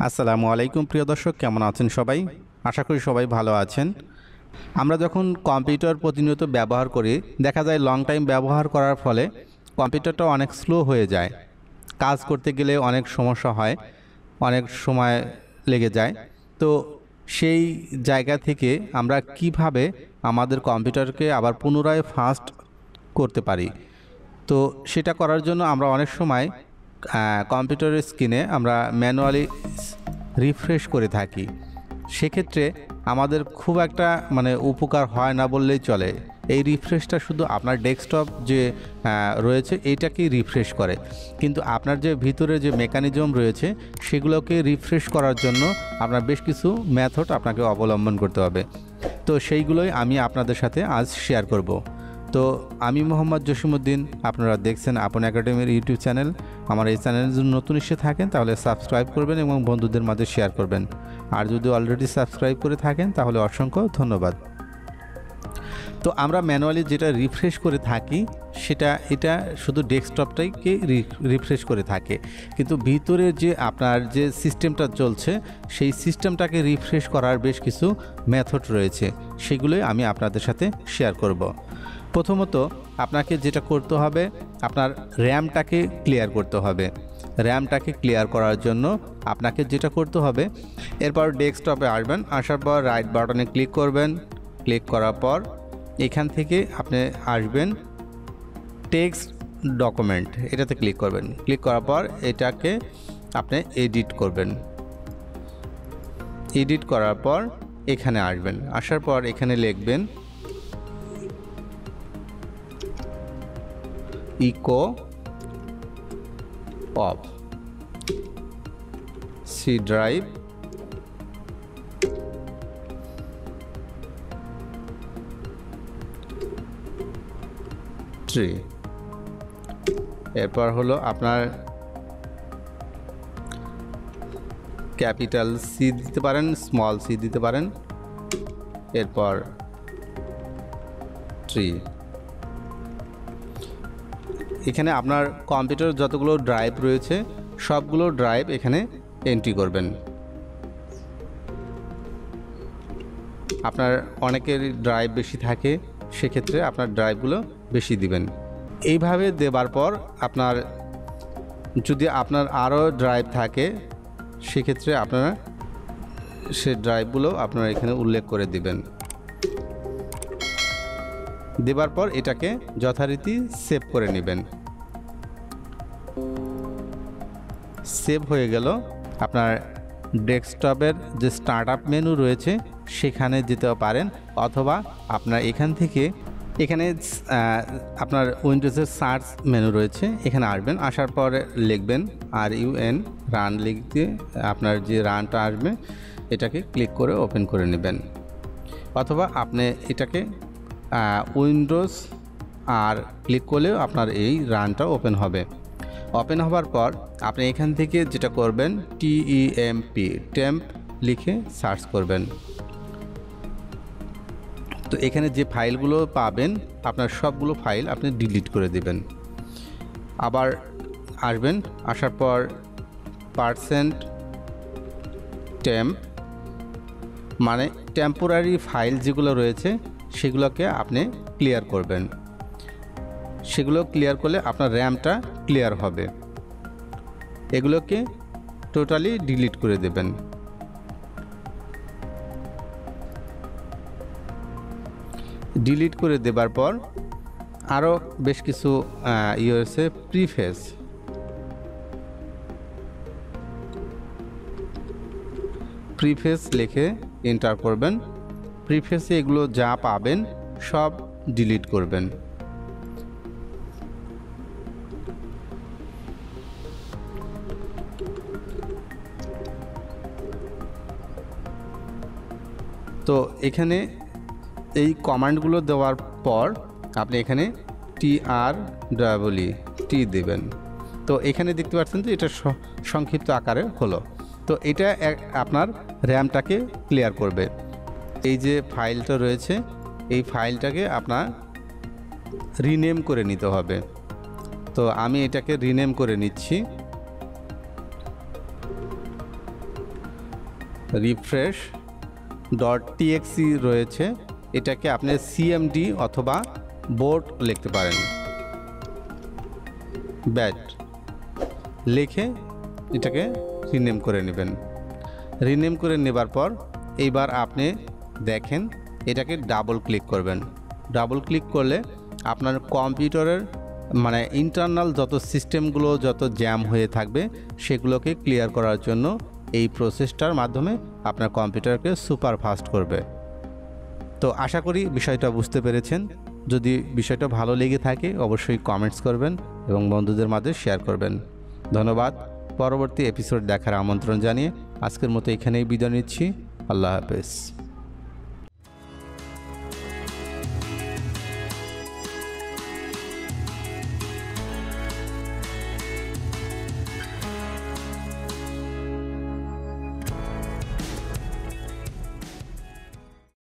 আসসালামু আলাইকুম প্রিয় দর্শক, কেমন আছেন সবাই? আশা করি সবাই ভালো আছেন। আমরা যখন কম্পিউটার প্রতিনিয়ত ব্যবহার করি, দেখা যায় লং টাইম ব্যবহার করার ফলে কম্পিউটারটা অনেক স্লো হয়ে যায়। কাজ করতে গেলে অনেক সমস্যা হয়, অনেক সময় লেগে যায়। তো সেই জায়গা থেকে আমরা কিভাবে আমাদের কম্পিউটারকে আবার পুনরায় ফাস্ট করতে পারি, তো সেটা করার জন্য আমরা অনেক সময় কম্পিউটারের স্ক্রিনে আমরা ম্যানুয়ালি রিফ্রেশ করে থাকি। সেক্ষেত্রে আমাদের খুব একটা উপকার হয় না বললেই চলে। এই রিফ্রেশটা শুধু আপনার ডেস্কটপ যে রয়েছে এইটাকেই রিফ্রেশ করে, কিন্তু আপনার যে ভিতরে যে মেকানিজম রয়েছে সেগুলোকে রিফ্রেশ করার জন্য আপনার বেশ কিছু মেথড আপনাকে অবলম্বন করতে হবে। তো সেইগুলোই আমি আপনাদের সাথে আজ শেয়ার করব। তো আমি মোহাম্মদ জসিমউদ্দিন, আপনারা দেখছেন আপন একাডেমির ইউটিউব চ্যানেল। আমার এই চ্যানেলে যদি নতুন এসে থাকেন তাহলে সাবস্ক্রাইব করবেন এবং বন্ধুদের মাঝে শেয়ার করবেন। আর যদি অলরেডি সাবস্ক্রাইব করে থাকেন তাহলে অসংখ্য ধন্যবাদ। তো আমরা ম্যানুয়ালি যেটা রিফ্রেশ করে থাকি এটা শুধু ডেস্কটপটাকে রিফ্রেশ করে থাকে, কিন্তু ভিতরে যে আপনার যে সিস্টেমটা চলছে সেই সিস্টেমটাকে রিফ্রেশ করার বেশ কিছু মেথড রয়েছে, সেগুলোই আমি আপনাদের সাথে শেয়ার করব। প্রথমত আপনাকে যেটা করতে হবে, আপনার র্যামটাকে ক্লিয়ার করতে হবে। র্যামটাকে ক্লিয়ার করার জন্য আপনাকে যেটা করতে হবে, এরপর ডেস্কটপে আসবেন, আসার পর রাইট বাটনে ক্লিক করবেন। ক্লিক করার পর এখান থেকে আপনি আসবেন টেক্সট ডকুমেন্ট, এটাতে ক্লিক করবেন। ক্লিক করার পর এটাকে আপনি এডিট করবেন। এডিট করার পর এখানে আসবেন, আসার পর এখানে লিখবেন echo off C drive tree. এরপর হলো আপনার ক্যাপিটাল সি দিতে পারেন, স্মল সি দিতে পারেন, এরপর ট্রি। এখানে আপনার কম্পিউটার যতগুলো ড্রাইভ রয়েছে সবগুলো ড্রাইভ এখানে এন্ট্রি করবেন। আপনার অনেকের ড্রাইভ বেশি থাকে, সেক্ষেত্রে আপনার ড্রাইভগুলো বেশি দিবেন। এইভাবে দেবার পর আপনার যদি আপনার আরও ড্রাইভ থাকে সেক্ষেত্রে আপনারা সে ড্রাইভগুলো আপনারা এখানে উল্লেখ করে দিবেন। দেবার পর এটাকে যথারীতি সেভ করে নেবেন। সেভ হয়ে গেল। আপনার ডেস্কটপের যে স্টার্টআপ মেনু রয়েছে সেখানে যেতে পারেন, অথবা আপনার এখান থেকে এখানে আপনার উইন্ডোজের সার্চ মেনু রয়েছে, এখানে আসবেন। আসার পর লিখবেন RUN, রান লিখতে আপনার যে রানটা আসবে এটাকে ক্লিক করে ওপেন করে নেবেন, অথবা আপনি এটাকে উইন্ডোজ আর ক্লিক করলেও আপনার এই রানটা ওপেন হবে। ওপেন হওয়ার পর আপনি এখান থেকে যেটা করবেন টেম্প লিখে সার্চ করবেন। তো এখানে যে ফাইলগুলো পাবেন আপনার সবগুলো ফাইল আপনি ডিলিট করে দেবেন। আবার আসবেন, আসার পর %temp মানে টেম্পোরারি ফাইল যেগুলো রয়েছে সেগুলোকে আপনি ক্লিয়ার করবেন। সেগুলো ক্লিয়ার করলে আপনার র্যামটা ক্লিয়ার হবে। এগুলোকে টোটালি ডিলিট করে দেবেন। ডিলিট করে দেবার পর আরও বেশ কিছু রয়েছে প্রিফেস লিখে এন্টার করবেন। প্রিফেসে এগুলো যা পাবেন সব ডিলিট করবেন। তো এখানে এই কমান্ডগুলো দেওয়ার পর আপনি এখানে TREE দেবেন। তো এখানে দেখতে পাচ্ছেন যে এটা সংক্ষিপ্ত আকারে হলো। তো এটা আপনার র্যামটাকে ক্লিয়ার করবে। এই যে ফাইলটা রয়েছে এই ফাইলটাকে আপনার রিনেম করে নিতে হবে। তো আমি এটাকে রিনেম করে নিচ্ছি। refresh.txt রয়েছে, এটাকে আপনি cmd অথবা বোর্ড লিখতে পারেন। ব্যাট লিখে এটাকে রিনেম করে নেবেন। রিনেম করে নেবার পর এইবার আপনি দেখেন এটাকে ডাবল ক্লিক করবেন। ডাবল ক্লিক করলে আপনার কম্পিউটারের মানে ইন্টারনাল যত সিস্টেমগুলো যত জ্যাম হয়ে থাকবে সেগুলোকে ক্লিয়ার করার জন্য এই প্রসেসটার মাধ্যমে আপনার কম্পিউটারকে সুপার ফাস্ট করবে। তো আশা করি বিষয়টা বুঝতে পেরেছেন। যদি বিষয়টা ভালো লেগে থাকে অবশ্যই কমেন্টস করবেন এবং বন্ধুদের মাঝে শেয়ার করবেন। ধন্যবাদ। পরবর্তী এপিসোড দেখার আমন্ত্রণ জানিয়ে আজকের মতো এখানেই বিদায় নিচ্ছি। আল্লাহ হাফেজ।